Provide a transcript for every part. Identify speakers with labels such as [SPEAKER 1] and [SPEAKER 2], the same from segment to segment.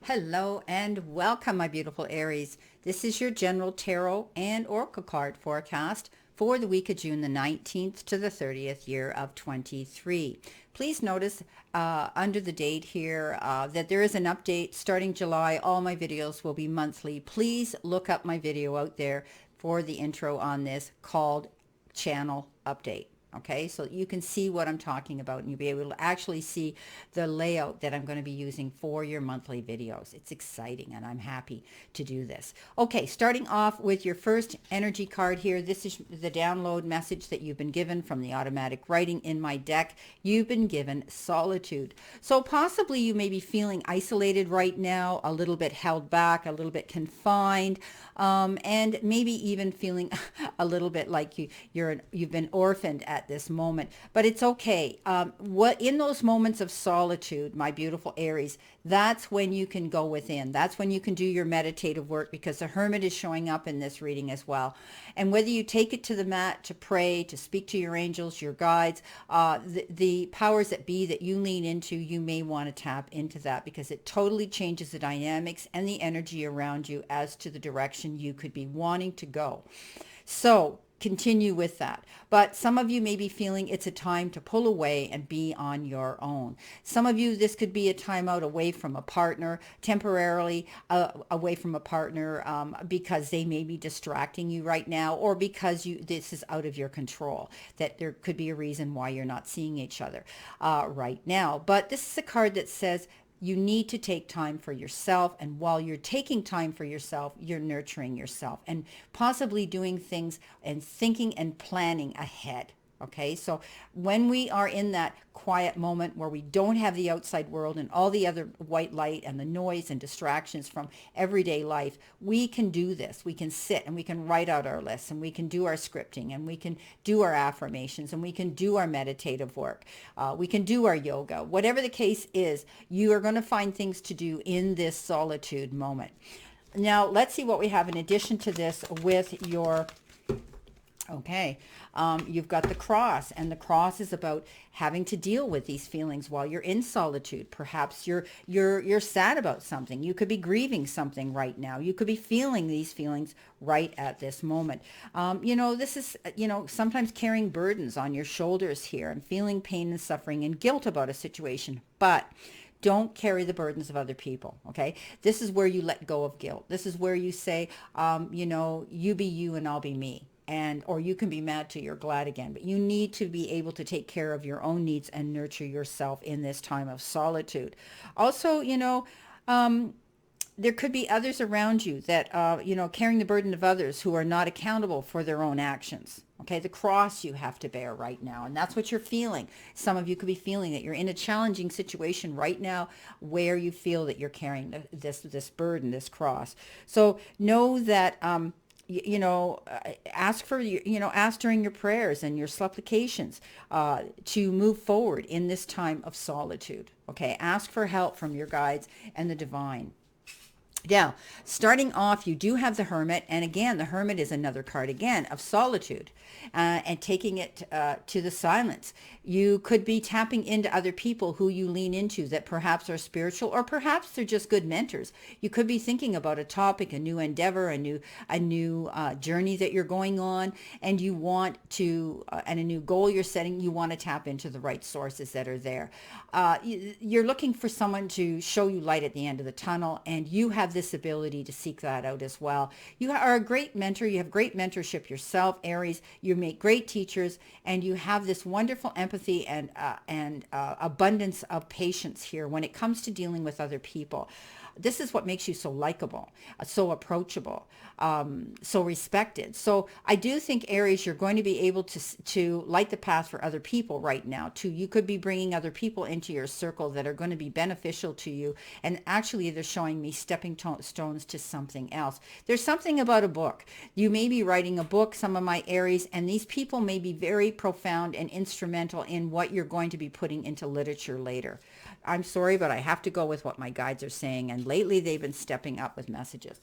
[SPEAKER 1] Hello and welcome, my beautiful Aries. This is your general tarot and oracle card forecast for the week of June the 19th to the 30th year of 23. Please notice under the date here that there is an update starting July. All my videos will be monthly. Please look up my video out there for the intro on this called Channel Update. Okay, so you can see what I'm talking about and you'll be able to actually see the layout that I'm going to be using for your monthly videos. It's exciting and I'm happy to do this. Okay, starting off with your first energy card here. This is the download message that you've been given from the automatic writing in my deck. You've been given solitude. So possibly you may be feeling isolated right now, a little bit held back, a little bit confined, and maybe even feeling a little bit like you've been orphaned at this moment. But it's okay. What in those moments of solitude, my beautiful Aries, that's when you can go within. That's when you can do your meditative work, because the Hermit is showing up in this reading as well. And whether you take it to the mat to pray, to speak to your angels, your guides, the powers that be that you lean into, you may want to tap into that, because it totally changes the dynamics and the energy around you as to the direction you could be wanting to go. So continue with that. But some of you may be feeling it's a time to pull away and be on your own. Some of you, this could be a time out away from a partner, temporarily away from a partner, because they may be distracting you right now, or because this is out of your control, that there could be a reason why you're not seeing each other right now. But this is a card that says you need to take time for yourself. And while you're taking time for yourself, you're nurturing yourself and possibly doing things and thinking and planning ahead. Okay, so when we are in that quiet moment where we don't have the outside world and all the other white light and the noise and distractions from everyday life, we can do this. We can sit and we can write out our lists, and we can do our scripting, and we can do our affirmations, and we can do our meditative work. We can do our yoga. Whatever the case is, you are going to find things to do in this solitude moment. Now, let's see what we have in addition to this with your... Okay, you've got the cross, and the cross is about having to deal with these feelings while you're in solitude. Perhaps you're sad about something. You could be grieving something right now. You could be feeling these feelings right at this moment. This is, sometimes carrying burdens on your shoulders here and feeling pain and suffering and guilt about a situation. But don't carry the burdens of other people, okay? This is where you let go of guilt. This is where you say, you be you and I'll be me. Or you can be mad till you're glad again. But you need to be able to take care of your own needs and nurture yourself in this time of solitude. Also, there could be others around you that, carrying the burden of others who are not accountable for their own actions. Okay, the cross you have to bear right now, and that's what you're feeling. Some of you could be feeling that you're in a challenging situation right now where you feel that you're carrying this burden, this cross. So know that ask during your prayers and your supplications to move forward in this time of solitude. Okay, ask for help from your guides and the divine. Now, starting off, you do have the Hermit, and again, the Hermit is another card again of solitude, and taking it to the silence. You could be tapping into other people who you lean into that perhaps are spiritual, or perhaps they're just good mentors. You could be thinking about a topic, a new endeavor, a new journey that you're going on, and you want to, and a new goal you're setting. You want to tap into the right sources that are there. You're looking for someone to show you light at the end of the tunnel, and you have this ability to seek that out as well. You are a great mentor. You have great mentorship yourself, Aries. You make great teachers, and you have this wonderful empathy and abundance of patience here when it comes to dealing with other people. This is what makes you so likable, so approachable, so respected. So I do think, Aries, you're going to be able to light the path for other people right now too. You could be bringing other people into your circle that are going to be beneficial to you. And actually, they're showing me stepping stones to something else. There's something about a book. You may be writing a book, some of my Aries, and these people may be very profound and instrumental in what you're going to be putting into literature later. I'm sorry, but I have to go with what my guides are saying. And lately, they've been stepping up with messages.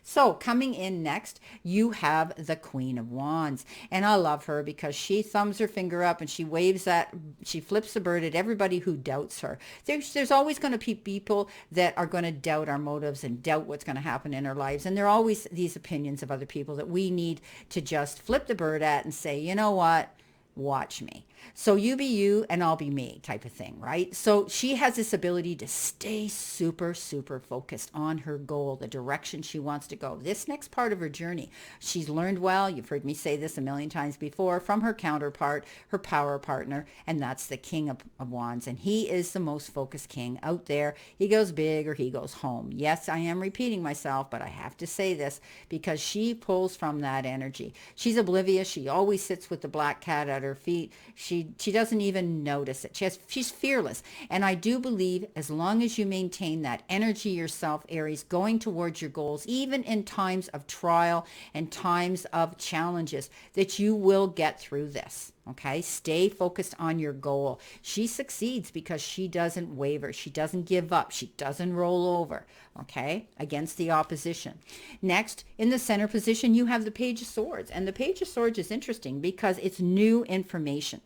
[SPEAKER 1] So coming in next, you have the Queen of Wands. And I love her because she thumbs her finger up and she waves that, she flips the bird at everybody who doubts her. There's always going to be people that are going to doubt our motives and doubt what's going to happen in our lives. And there are always these opinions of other people that we need to just flip the bird at and say, you know what? Watch me. So you be you and I'll be me type of thing, right? So she has this ability to stay super, super focused on her goal, the direction she wants to go. This next part of her journey, she's learned well, you've heard me say this a million times before, from her counterpart, her power partner, and that's the King of Wands. And he is the most focused king out there. He goes big or he goes home. Yes, I am repeating myself, but I have to say this because she pulls from that energy. She's oblivious. She always sits with the black cat at her feet. She doesn't even notice it. She's fearless. And I do believe as long as you maintain that energy yourself, Aries, going towards your goals, even in times of trial and times of challenges, that you will get through this. Okay, stay focused on your goal. She succeeds because she doesn't waver. She doesn't give up. She doesn't roll over, okay, against the opposition. Next, in the center position, you have the Page of Swords. And the Page of Swords is interesting because it's new information.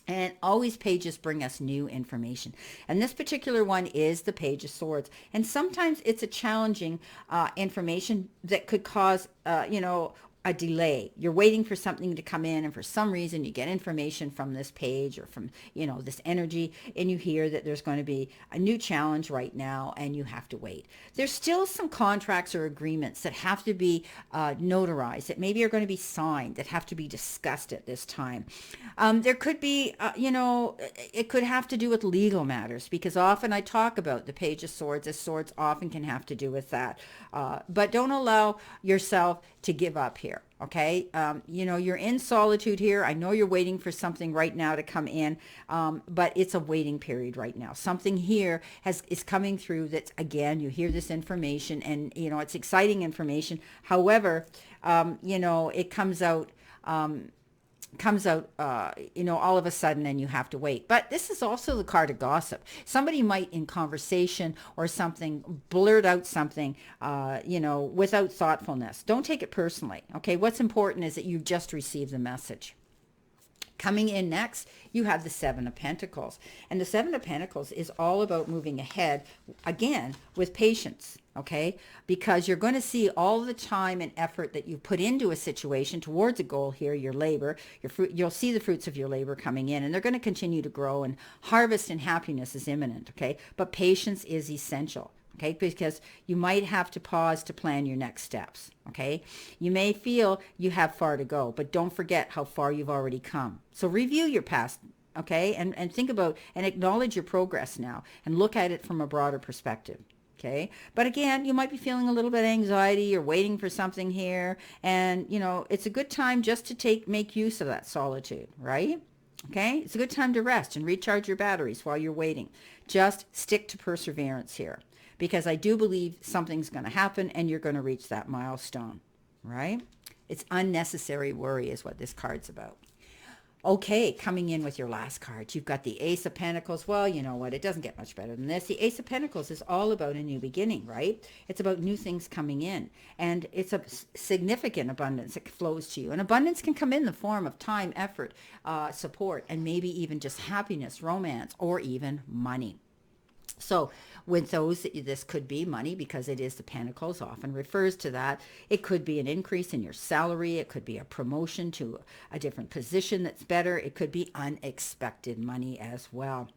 [SPEAKER 1] And always pages bring us new information. And this particular one is the Page of Swords. And sometimes it's a challenging information that could cause, a delay. You're waiting for something to come in, and for some reason you get information from this page or from, this energy, and you hear that there's going to be a new challenge right now and you have to wait. There's still some contracts or agreements that have to be notarized, that maybe are going to be signed, that have to be discussed at this time. There could be, it could have to do with legal matters, because often I talk about the Page of Swords, as swords often can have to do with that. But don't allow yourself to give up here. Okay. You're in solitude here. I know you're waiting for something right now to come in. But it's a waiting period right now. Something here is coming through that's, again, you hear this information and, it's exciting information. However, it comes out, all of a sudden, and you have to wait. But this is also the card of gossip. Somebody might, in conversation or something, blurt out something, without thoughtfulness. Don't take it personally. Okay. What's important is that you just received the message. Coming in next, you have the Seven of Pentacles. And the Seven of Pentacles is all about moving ahead, again, with patience, okay? Because you're going to see all the time and effort that you put into a situation towards a goal here, your labor, you'll see the fruits of your labor coming in, and they're going to continue to grow, and harvest and happiness is imminent, okay? But patience is essential. Okay, because you might have to pause to plan your next steps. Okay, you may feel you have far to go, but don't forget how far you've already come. So review your past, okay, and think about and acknowledge your progress now, and look at it from a broader perspective. Okay, but again, you might be feeling a little bit of anxiety. You're waiting for something here, and it's a good time just to make use of that solitude, right? Okay, it's a good time to rest and recharge your batteries while you're waiting. Just stick to perseverance here, because I do believe something's going to happen and you're going to reach that milestone, right? It's unnecessary worry is what this card's about. Okay, coming in with your last card, you've got the Ace of Pentacles. Well, you know what? It doesn't get much better than this. The Ace of Pentacles is all about a new beginning, right? It's about new things coming in, and it's a significant abundance that flows to you. And abundance can come in the form of time, effort, support, and maybe even just happiness, romance, or even money. So with those, this could be money, because it is the Pentacles, often refers to that. It could be an increase in your salary. It could be a promotion to a different position that's better. It could be unexpected money as well.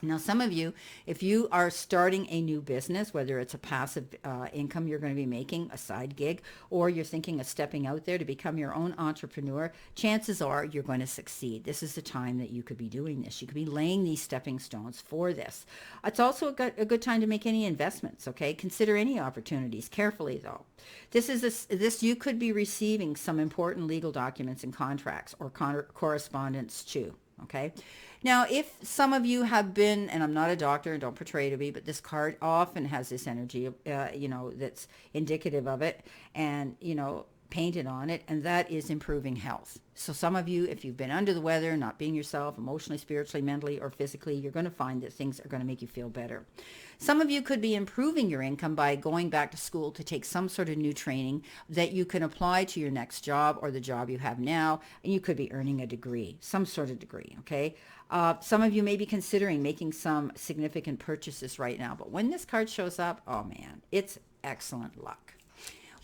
[SPEAKER 1] Now, some of you, if you are starting a new business, whether it's a passive income you're going to be making, a side gig, or you're thinking of stepping out there to become your own entrepreneur, chances are you're going to succeed. This is the time that you could be doing this. You could be laying these stepping stones for this. It's also a good time to make any investments, okay? Consider any opportunities carefully, though. This you could be receiving some important legal documents and contracts or correspondence too, okay? Now, if some of you have been, and I'm not a doctor and don't portray to be, but this card often has this energy, that's indicative of it. And, painted on it, and that is improving health. So some of you, if you've been under the weather, not being yourself, emotionally, spiritually, mentally, or physically, you're going to find that things are going to make you feel better. Some of you could be improving your income by going back to school to take some sort of new training that you can apply to your next job or the job you have now, and you could be earning a degree, some sort of degree, okay? Some of you may be considering making some significant purchases right now, but when this card shows up, oh man, it's excellent luck.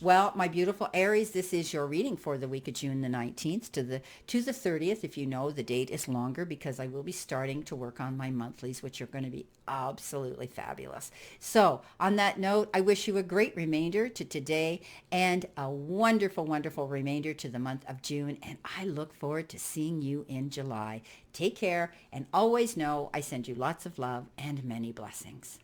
[SPEAKER 1] Well, my beautiful Aries, this is your reading for the week of June the 19th to the 30th. If you know, the date is longer because I will be starting to work on my monthlies, which are going to be absolutely fabulous. So on that note, I wish you a great remainder to today and a wonderful, wonderful remainder to the month of June. And I look forward to seeing you in July. Take care and always know I send you lots of love and many blessings.